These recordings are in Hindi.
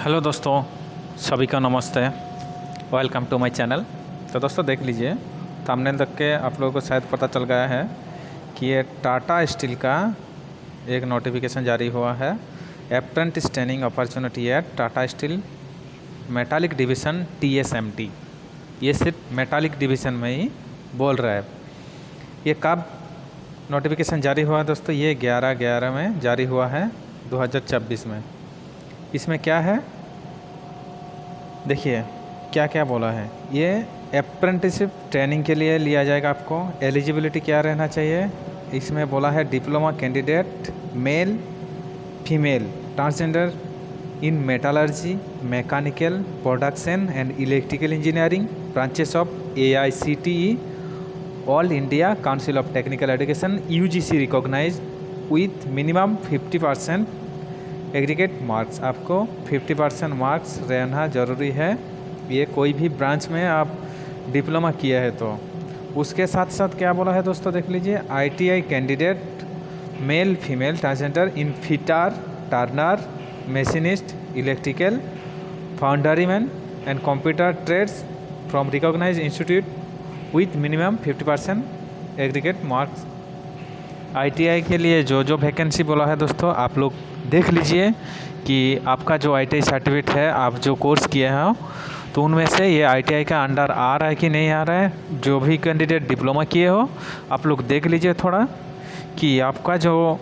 हेलो दोस्तों, सभी का नमस्ते। Welcome to my channel. तो दोस्तों देख लीजिए, थंबनेल देख के आप लोगों को शायद पता चल गया है कि ये टाटा स्टील का एक नोटिफिकेशन जारी हुआ है। Apprentice training opportunity eight Tata steel metallic division TSMT। ये सिर्फ मेटालिक डिवीज़न में ही बोल रहा है। ये कब नोटिफिकेशन जारी हुआ है दोस्तों? ये 11/11 में जारी हुआ है 2026 में। इसमें क्या है देखिए, क्या क्या बोला है। ये अप्रेंटिसशिप ट्रेनिंग के लिए लिया जाएगा। आपको एलिजिबिलिटी क्या रहना चाहिए इसमें बोला है? Diploma candidate, male female, transgender in metallurgy, mechanical, production and electrical engineering branches of AICTE, all India council of technical education, UGC recognise with minimum 50% aggregate marks. आपको 50% मार्क्स रहना ज़रूरी है। ये कोई भी ब्रांच में आप डिप्लोमा किया है तो। उसके साथ साथ क्या बोला है दोस्तों, देख लीजिए। ITI candidate, male female, transgender in fitter, turner, machinist, electrical, foundryman and computer trades from recognise institute with minimum 50% aggregate marks. ITI के लिए जो वैकेंसी बोला है दोस्तों, आप लोग देख लीजिए कि आपका जो ITI सर्टिफिकेट है, आप जो कोर्स किए हैं, तो उनमें से ये ITI का अंडर आ रहा है कि नहीं आ रहा है। जो भी कैंडिडेट डिप्लोमा किए हो, आप लोग देख लीजिए थोड़ा कि आपका जो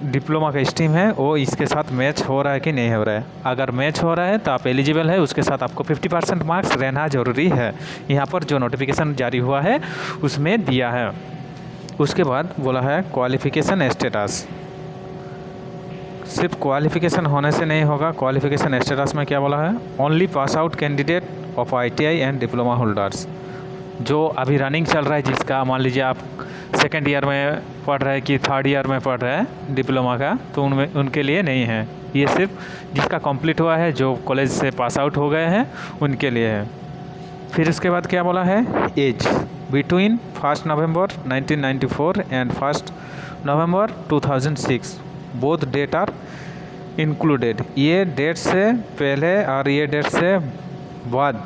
डिप्लोमा का स्ट्रीम है वो इसके साथ मैच हो रहा है कि नहीं हो रहा है। अगर मैच हो रहा है तो आप एलिजिबल है। उसके साथ आपको 50% मार्क्स रहना ज़रूरी है। यहाँ पर जो नोटिफिकेशन जारी हुआ है उसमें दिया है। उसके बाद बोला है क्वालिफ़िकेशन स्टेटस। सिर्फ क्वालिफ़िकेशन होने से नहीं होगा। क्वालिफ़िकेशन स्टेटस में क्या बोला है? Only pass out candidate of ITI and diploma holders. जो अभी रनिंग चल रहा है, जिसका मान लीजिए आप सेकेंड ईयर में पढ़ रहे हैं कि थर्ड ईयर में पढ़ रहे हैं डिप्लोमा का, तो उनके लिए नहीं है। ये सिर्फ जिसका कंप्लीट हुआ है, जो कॉलेज से पास आउट हो गए हैं, उनके लिए है। फिर उसके बाद क्या बोला है? Age between 1 November 1994 and 1 November 2006 both date are included. ये डेट से पहले और ये डेट से बाद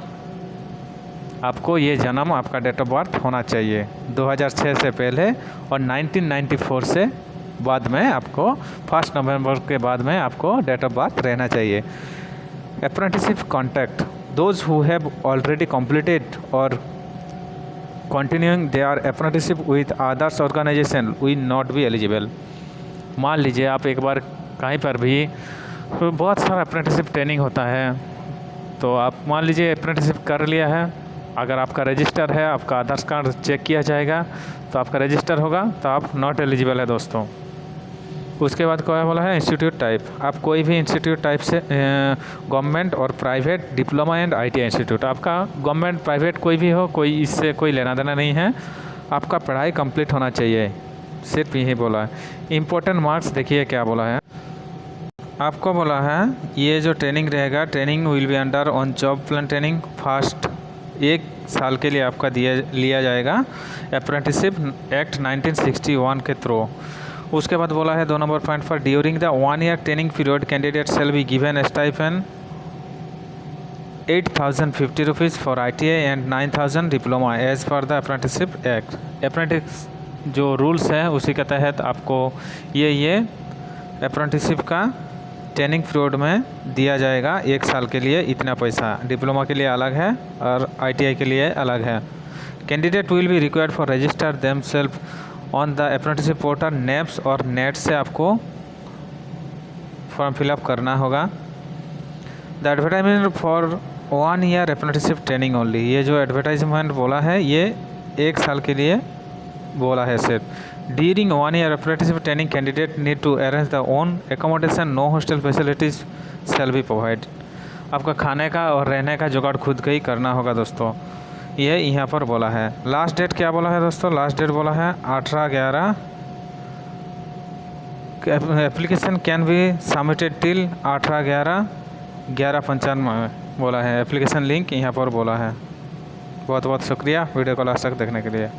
आपको ये जन्म, आपका डेट ऑफ बर्थ होना चाहिए। 2006 से पहले और 1994 से बाद में आपको 1 नवंबर के बाद में आपको डेट ऑफ बर्थ रहना चाहिए। Apprenticeship contact, those who have already completed or continuing their apprenticeship with others organization will not be eligible। मान लीजिए आप एक बार कहीं पर भी, बहुत सारा अप्रेंटिसशिप ट्रेनिंग होता है, तो आप मान लीजिए अप्रेंटिसशिप कर लिया है। अगर आपका रजिस्टर है, आपका आधार कार्ड चेक किया जाएगा, तो आपका रजिस्टर होगा, तो आप नॉट एलिजिबल है दोस्तों। उसके बाद क्या बोला है? Institute type. आप कोई भी इंस्टीट्यूट टाइप से, गवर्नमेंट और private, diploma and ITI institute, आपका गवर्नमेंट प्राइवेट कोई भी हो, कोई इससे कोई लेना देना नहीं है। आपका पढ़ाई कंप्लीट होना चाहिए, सिर्फ यही बोला है। इम्पोर्टेंट मार्क्स देखिए क्या बोला है। आपको बोला है ये जो ट्रेनिंग रहेगा, training will be under on job plan training. First 1 साल के लिए आपका लिया जाएगा अप्रेंटिसशिप एक्ट 1961 के थ्रू। उसके बाद बोला है 2 नंबर पॉइंट पर, during the 1 year training period candidate shall be given stipend 8,050 rupees for ITI and 9,000 diploma as per the apprenticeship act. Apprentice जो रूल्स हैं उसी के तहत आपको ये अप्रेंटिसशिप का ट्रेनिंग पीरियड में दिया जाएगा। 1 साल के लिए इतना पैसा। डिप्लोमा के लिए अलग है और ITI के लिए अलग है। Candidate will be required for register themselves on the apprenticeship portal NAPS और नेट से आपको फॉर्म फिलअप करना होगा। The advertisement for 1 year apprenticeship training only. ये जो एडवर्टाइजमेंट बोला है ये 1 साल के लिए बोला है सिर्फ। During 1 year apprenticeship training candidate need to arrange the own accommodation, no hostel facilities shall be provide. आपका खाने का और रहने का जुगाड़ खुद का ही करना होगा दोस्तों। ये यहाँ पर बोला है। लास्ट डेट क्या बोला है दोस्तों? लास्ट डेट बोला है 18/11। Application can be submitted till 18/11 11:55 बोला है। एप्लीकेशन लिंक यहाँ पर बोला है। बहुत बहुत शुक्रिया वीडियो को लास्ट तक देखने के लिए।